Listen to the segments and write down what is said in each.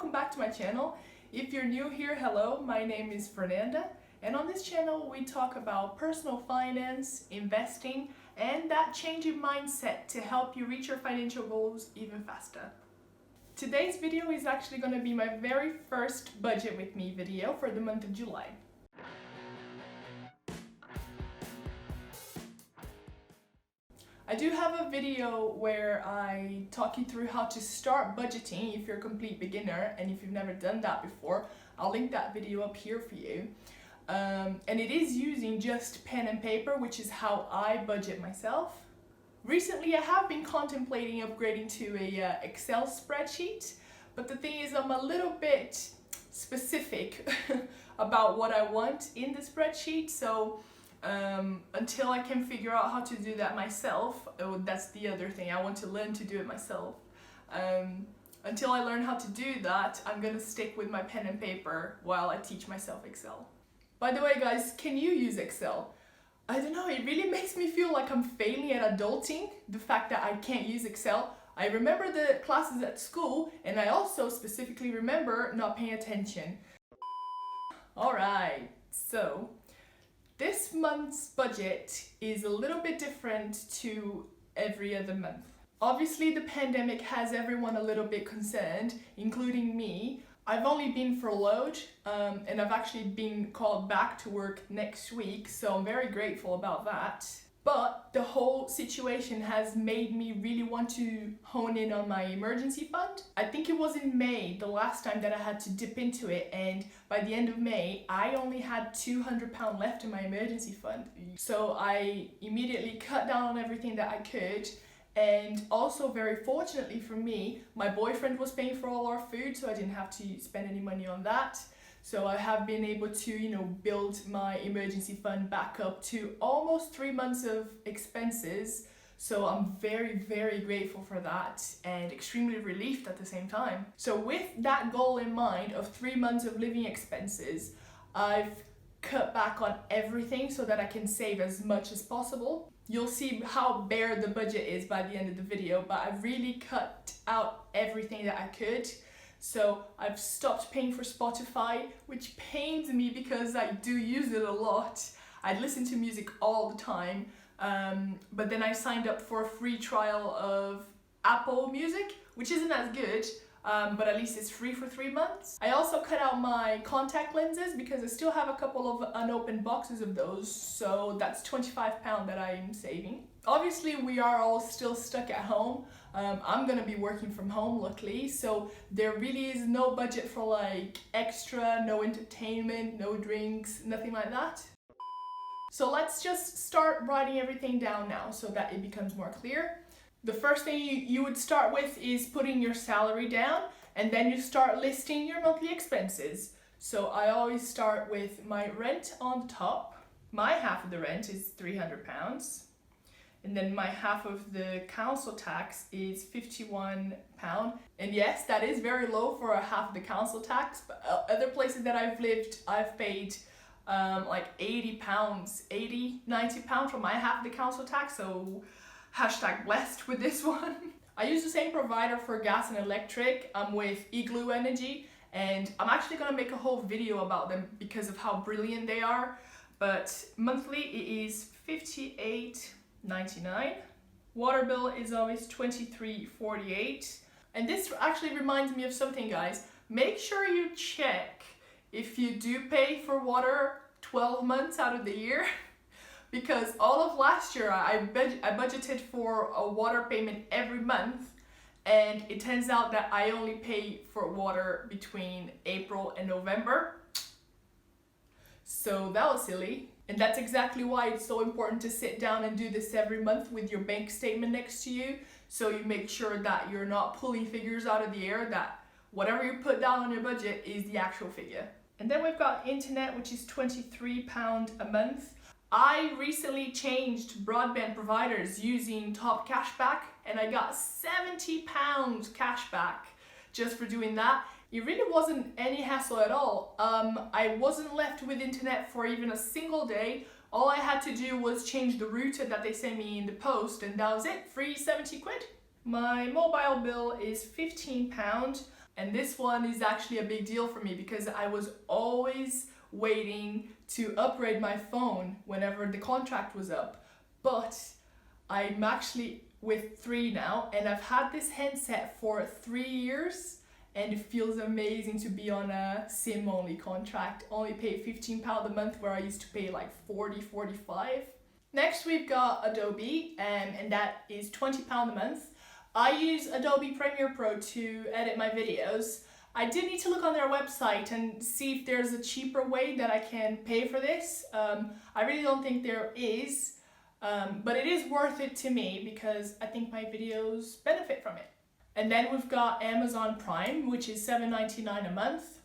welcome back to my channel. If you're new here, hello, my name is Fernanda, and on this channel we talk about personal finance, investing, and that change in mindset to help you reach your financial goals even faster. Today's video is actually going to be my very first budget with me video for the month of July. I do have a video where I talk you through how to start budgeting if you're a complete beginner, and if you've never done that before, I'll link that video up here for you. And it is using just pen and paper, which is how I budget myself. Recently I have been contemplating upgrading to a Excel spreadsheet, but the thing is I'm a little bit specific about what I want in the spreadsheet, so until I can figure out how to do that myself, that's the other thing, I want to learn to do it myself. Until I learn how to do that, I'm gonna stick with my pen and paper while I teach myself Excel. By the way guys, can you use Excel? I don't know, it really makes me feel like I'm failing at adulting, the fact that I can't use Excel. I remember the classes at school, and I also specifically remember not paying attention. Alright, so this month's budget is a little bit different to every other month. Obviously the pandemic has everyone a little bit concerned, including me. I've only been furloughed and I've actually been called back to work next week, so I'm very grateful about that. But the whole situation has made me really want to hone in on my emergency fund. I think it was in May, the last time that I had to dip into it, and by the end of May, I only had £200 left in my emergency fund. So I immediately cut down on everything that I could, and also very fortunately for me, my boyfriend was paying for all our food, so I didn't have to spend any money on that. So I have been able to, build my emergency fund back up to almost 3 months of expenses. So I'm very, very grateful for that and extremely relieved at the same time. So with that goal in mind of 3 months of living expenses, I've cut back on everything so that I can save as much as possible. You'll see how bare the budget is by the end of the video, but I've really cut out everything that I could. So I've stopped paying for Spotify, which pains me because I do use it a lot. I listen to music all the time, but then I signed up for a free trial of Apple Music, which isn't as good, but at least it's free for 3 months. I also cut out my contact lenses because I still have a couple of unopened boxes of those, so that's £25 that I'm saving. Obviously we are all still stuck at home. I'm gonna be working from home luckily, so there really is no budget for like extra, no entertainment, no drinks, nothing like that. So let's just start writing everything down now so that it becomes more clear. The first thing you would start with is putting your salary down, and then you start listing your monthly expenses. So I always start with my rent on the top. My half of the rent is £300. And then my half of the council tax is £51. And yes, that is very low for a half of the council tax, but other places that I've lived, I've paid like £80, £90 for my half of the council tax, so hashtag blessed with this one. I use the same provider for gas and electric. I'm with Igloo Energy, and I'm actually gonna make a whole video about them because of how brilliant they are. But monthly it is $58.99. Water bill is always $23.48. And this actually reminds me of something, guys. Make sure you check if you do pay for water 12 months out of the year. Because all of last year I budgeted for a water payment every month, and it turns out that I only pay for water between April and November. So that was silly. And that's exactly why it's so important to sit down and do this every month with your bank statement next to you, so you make sure that you're not pulling figures out of the air, that whatever you put down on your budget is the actual figure. And then we've got internet, which is £23 a month. I recently changed broadband providers using Top Cashback, and I got £70 cashback just for doing that. It really wasn't any hassle at all. I wasn't left with internet for even a single day. All I had to do was change the router that they sent me in the post, and that was it, free 70 quid. My mobile bill is £15, And this one is actually a big deal for me because I was always waiting to upgrade my phone whenever the contract was up. But I'm actually with 3 now, and I've had this handset for 3 years, and it feels amazing to be on a SIM only contract. Only pay £15 a month where I used to pay like 40, 45. Next we've got Adobe, and that is £20 a month. I use Adobe Premiere Pro to edit my videos. I did need to look on their website and see if there's a cheaper way that I can pay for this. I really don't think there is, but it is worth it to me because I think my videos benefit from it. And then we've got Amazon Prime, which is $7.99 a month.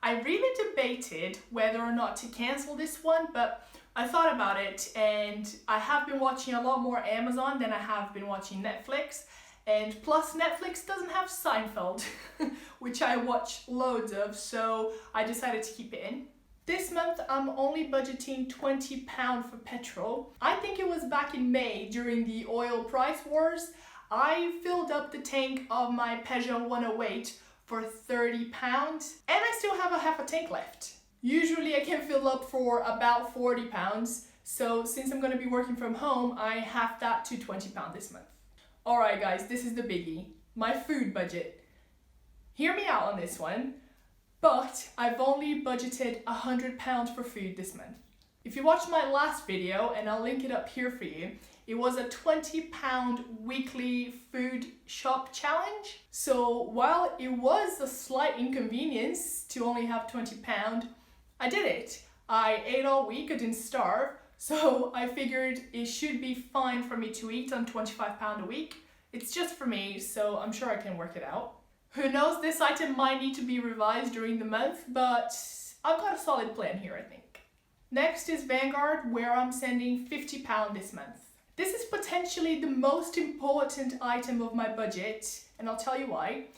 I really debated whether or not to cancel this one, but I thought about it, and I have been watching a lot more Amazon than I have been watching Netflix. And plus Netflix doesn't have Seinfeld, which I watch loads of, so I decided to keep it in. This month I'm only budgeting £20 for petrol. I think it was back in May during the oil price wars. I filled up the tank of my Peugeot 108 for £30, and I still have a half a tank left. Usually I can fill up for about £40, so since I'm going to be working from home, I halved that to £20 this month. Alright guys, this is the biggie, my food budget. Hear me out on this one, but I've only budgeted £100 for food this month. If you watched my last video, and I'll link it up here for you, it was a £20 weekly food shop challenge. So while it was a slight inconvenience to only have £20, I did it. I ate all week, I didn't starve. So I figured it should be fine for me to eat on £25 a week. It's just for me, so I'm sure I can work it out. Who knows, this item might need to be revised during the month, but I've got a solid plan here, I think. Next is Vanguard, where I'm sending £50 this month. This is potentially the most important item of my budget, and I'll tell you why.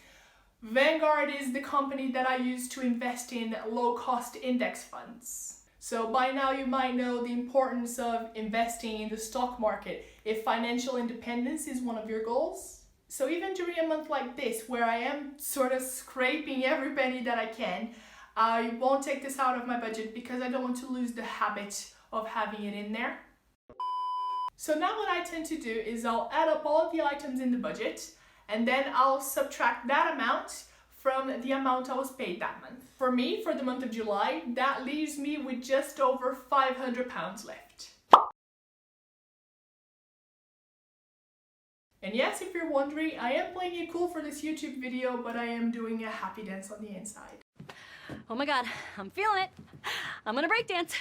Vanguard is the company that I use to invest in low-cost index funds. So by now you might know the importance of investing in the stock market if financial independence is one of your goals. So even during a month like this, where I am sort of scraping every penny that I can, I won't take this out of my budget because I don't want to lose the habit of having it in there. So now what I tend to do is I'll add up all of the items in the budget, and then I'll subtract that amount from the amount I was paid that month. For me, for the month of July, that leaves me with just over £500 left. And yes, if you're wondering, I am playing it cool for this YouTube video, but I am doing a happy dance on the inside. Oh my god, I'm feeling it. I'm gonna break dance.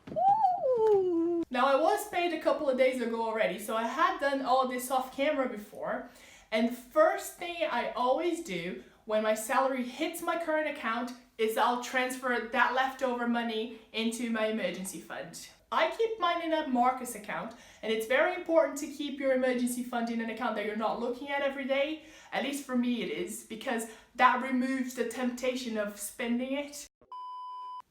Woo! Now I was paid a couple of days ago already, so I had done all this off camera before. And the first thing I always do when my salary hits my current account is I'll transfer that leftover money into my emergency fund. I keep mine in a Marcus account, and it's very important to keep your emergency fund in an account that you're not looking at every day. At least for me it is, because that removes the temptation of spending it.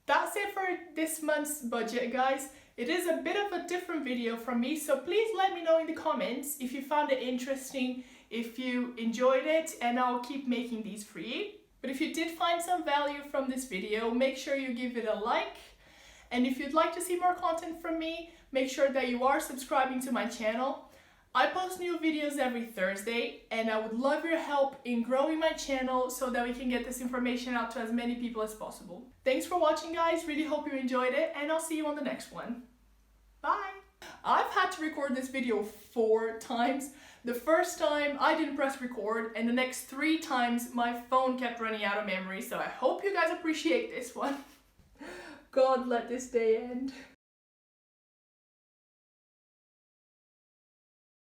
That's it for this month's budget, guys. It is a bit of a different video from me, so please let me know in the comments if you found it interesting, if you enjoyed it, and I'll keep making these for you. But if you did find some value from this video, make sure you give it a like. And if you'd like to see more content from me, make sure that you are subscribing to my channel. I post new videos every Thursday, and I would love your help in growing my channel so that we can get this information out to as many people as possible. Thanks for watching, guys. Really hope you enjoyed it, and I'll see you on the next one. Bye! I've had to record this video 4 times. The first time I didn't press record, and the next 3 times my phone kept running out of memory, so I hope you guys appreciate this one. God, let this day end.